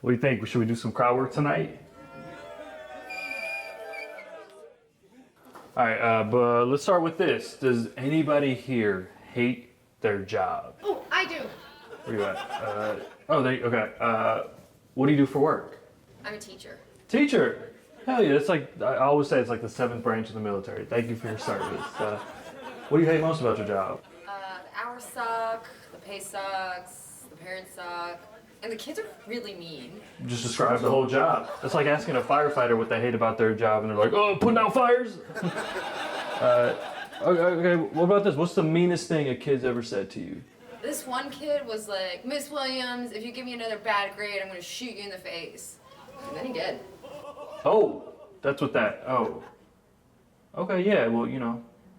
What do you think? Should we do some crowd work tonight? All right, but let's start with this. Does anybody here hate their job? Oh, I do. Where you at? Okay. What do you do for work? I'm a teacher. Teacher. Hell yeah, it's like, I always say it's like the 7th branch of the military. Thank you for your service. What do you hate most about your job? The hours suck, the pay sucks, the parents suck, and the kids are really mean. Just describe the whole job. It's like asking a firefighter what they hate about their job, and they're like, oh, putting out fires? Okay, what about this? What's the meanest thing a kid's ever said to you? This one kid was like, Miss Williams, if you give me another bad grade, I'm gonna shoot you in the face. And then he did. Oh, that's what oh. Okay, yeah, well,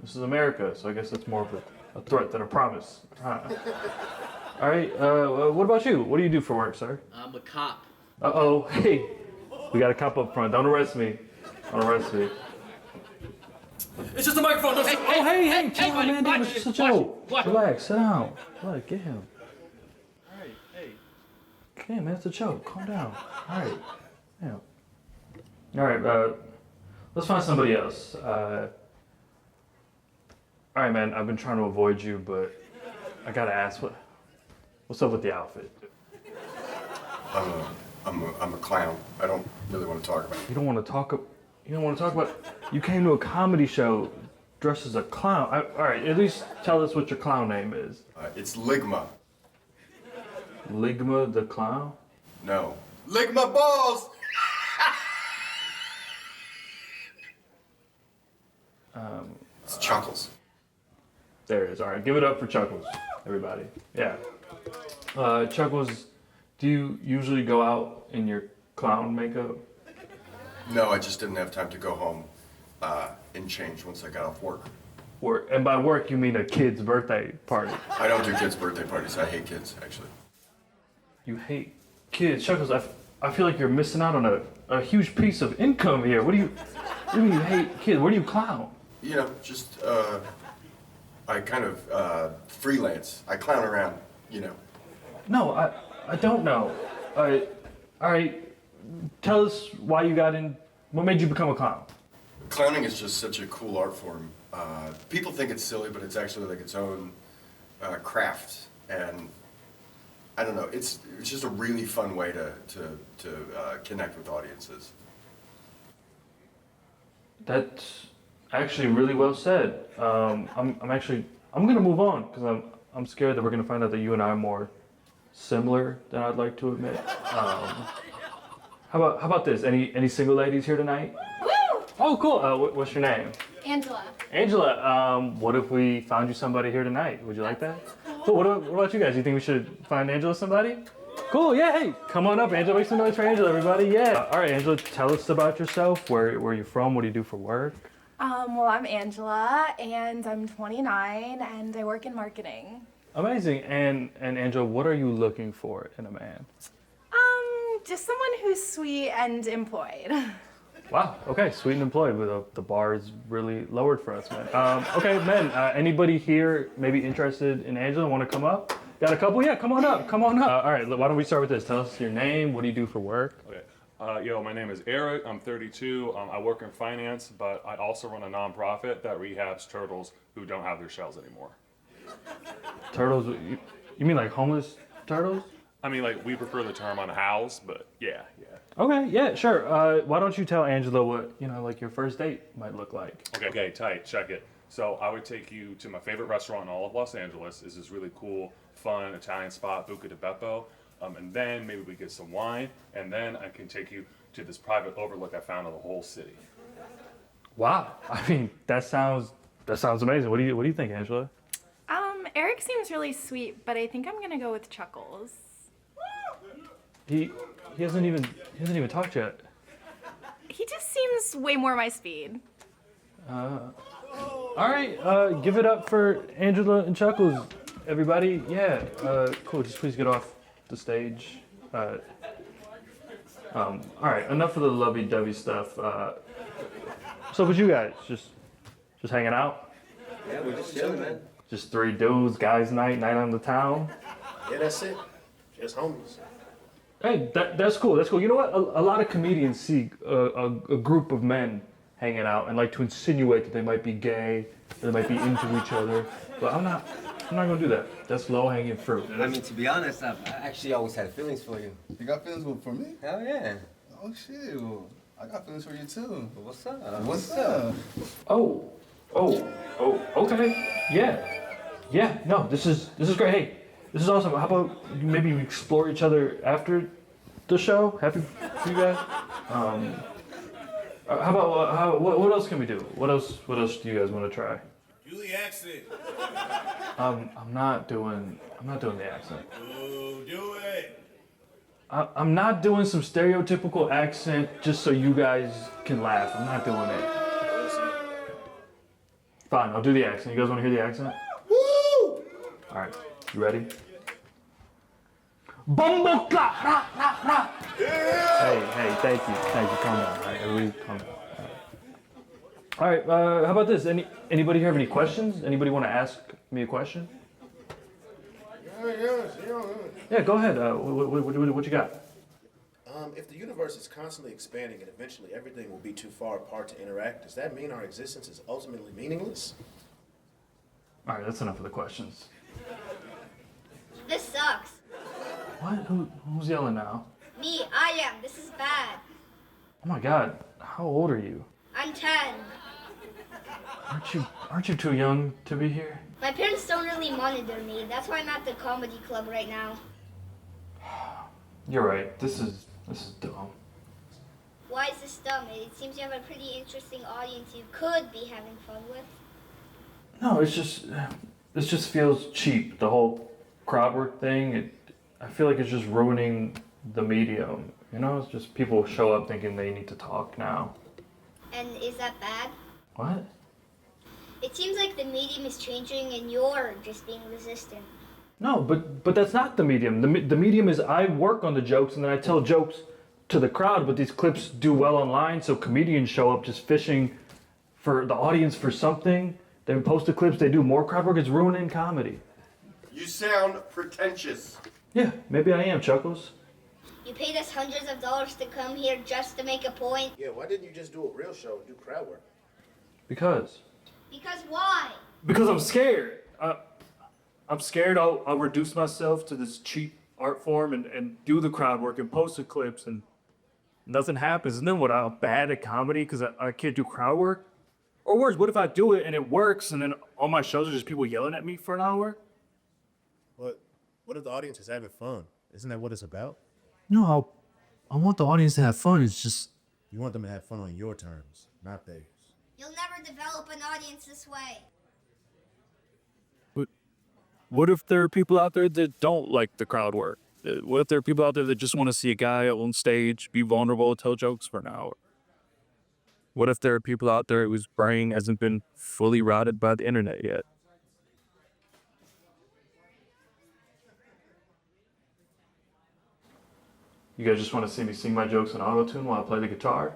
this is America, so I guess that's more of a threat than a promise. Huh. All right, what about you? What do you do for work, sir? I'm a cop. Uh-oh, hey, we got a cop up front. Don't arrest me. Don't arrest me. It's just a microphone. Don't Hey, chill out, buddy, man. watch It's it, just a watch joke. it, watch it. Relax, sit down. Relax, get him. All right, hey. Okay, man, it's a joke. Calm down. All right. Yeah. All right, let's find somebody else. All right, man, I've been trying to avoid you, but I gotta ask, what's up with the outfit? I'm a clown. I don't really want to talk about it. You don't want to talk about, you came to a comedy show dressed as a clown. All right, at least tell us what your clown name is. It's Ligma. Ligma the clown? No. Ligma balls! It's Chuckles. There it is. All right, give it up for Chuckles, everybody. Yeah. Chuckles, do you usually go out in your clown makeup? No, I just didn't have time to go home and change once I got off work. And by work, you mean a kid's birthday party. I don't do kids' birthday parties. I hate kids, actually. You hate kids. Chuckles, I feel like you're missing out on a huge piece of income here. What do you mean you hate kids? Where do you clown? Just, I kind of freelance. I clown around, No, I don't know. All right, tell us why you got in, what made you become a clown? Clowning is just such a cool art form. People think it's silly, but it's actually like its own craft. And I don't know, it's just a really fun way to connect with audiences. That's actually really well said. I'm gonna move on because I'm scared that we're gonna find out that you and I are more similar than I'd like to admit. How about this? Any single ladies here tonight? Woo! Oh, cool. What's your name? Angela. Angela. What if we found you somebody here tonight? Would you like that? Cool. What about you guys? You think we should find Angela somebody? Cool. Yeah. Hey, come on up, Angela. Make some noise for Angela, everybody. Yeah. All right, Angela. Tell us about yourself. Where you from? What do you do for work? Well, I'm Angela, and I'm 29, and I work in marketing. Amazing. And Angela, what are you looking for in a man? Just someone who's sweet and employed. Wow. Okay. Sweet and employed. But the bar is really lowered for us, man. Okay, men. Anybody here maybe interested in Angela? Want to come up? Got a couple? Yeah. Come on up. Come on up. All right. Why don't we start with this? Tell us your name. What do you do for work? Okay. My name is Eric. I'm 32. I work in finance, but I also run a nonprofit that rehabs turtles who don't have their shells anymore. Turtles? You mean like homeless turtles? I mean, like, we prefer the term unhoused, but yeah. Okay, yeah, sure. Why don't you tell Angela what, like your first date might look like? Okay, tight, check it. So I would take you to my favorite restaurant in all of Los Angeles. It's this really cool, fun Italian spot, Buca di Beppo. And then maybe we get some wine, and then I can take you to this private overlook I found of the whole city. Wow, I mean, that sounds amazing. What do you think, Angela? Eric seems really sweet, but I think I'm gonna go with Chuckles. He hasn't even talked yet. He just seems way more my speed. All right, give it up for Angela and Chuckles, everybody. Yeah, cool. Just please get off the stage. All right, enough of the lovey-dovey stuff. So, with you guys, just hanging out? Yeah, we're just chilling, man. Just 3 dudes, guys' night on the town. Yeah, that's it. Just homies. Hey, that's cool. That's cool. You know what? A lot of comedians see a group of men hanging out and like to insinuate that they might be gay, that they might be into each other. But I'm not. I'm not gonna do that. That's low hanging fruit. I mean, to be honest, I actually always had feelings for you. You got feelings for me? Hell yeah. Oh shit, well, I got feelings for you too. What's up? What's up? Oh, okay. Yeah. No, this is great. Hey, this is awesome. How about maybe we explore each other after the show? Happy for you guys. How about what else can we do? What else do you guys want to try? Do the accent. I'm not doing the accent. Oh, do it. I'm not doing some stereotypical accent just so you guys can laugh. I'm not doing it. Fine, I'll do the accent. You guys want to hear the accent? Woo! All right, you ready? Bumbo clock, rah, rah, rah. Hey, thank you. Calm down, all right? Everybody, calm down. All right, how about this? Anybody here have any questions? Anybody want to ask me a question? Yeah, go ahead. What you got? If the universe is constantly expanding and eventually everything will be too far apart to interact, does that mean our existence is ultimately meaningless? All right, that's enough of the questions. This sucks. What? Who's yelling now? Me, I am. This is bad. Oh my God, how old are you? I'm 10. Aren't you too young to be here? My parents don't really monitor me. That's why I'm at the comedy club right now. You're right. This is dumb. Why is this dumb? It seems you have a pretty interesting audience you could be having fun with. No, this just feels cheap. The whole crowd work thing. I feel like it's just ruining the medium. You know, it's just people show up thinking they need to talk now. And is that bad? What? It seems like the medium is changing and you're just being resistant. No, but that's not the medium. The medium is I work on the jokes and then I tell jokes to the crowd, but these clips do well online, so comedians show up just fishing for the audience for something. They post the clips, they do more crowd work. It's ruining comedy. You sound pretentious. Yeah, maybe I am, Chuckles. You paid us hundreds of dollars to come here just to make a point. Yeah, why didn't you just do a real show and do crowd work? Because Why? I'm scared. I'm scared I'll reduce myself to this cheap art form and do the crowd work and post the clips and nothing happens. And then what, I'm bad at comedy because I can't do crowd work? Or worse, what if I do it and it works and then all my shows are just people yelling at me for an hour? What if the audience is having fun? Isn't that what it's about? No, I want the audience to have fun. It's just... You want them to have fun on your terms, not theirs. You'll never develop an audience this way. What if there are people out there that don't like the crowd work? What if there are people out there that just want to see a guy on stage be vulnerable, tell jokes for an hour? What if there are people out there whose brain hasn't been fully rotted by the internet yet? You guys just want to see me sing my jokes in auto-tune while I play the guitar?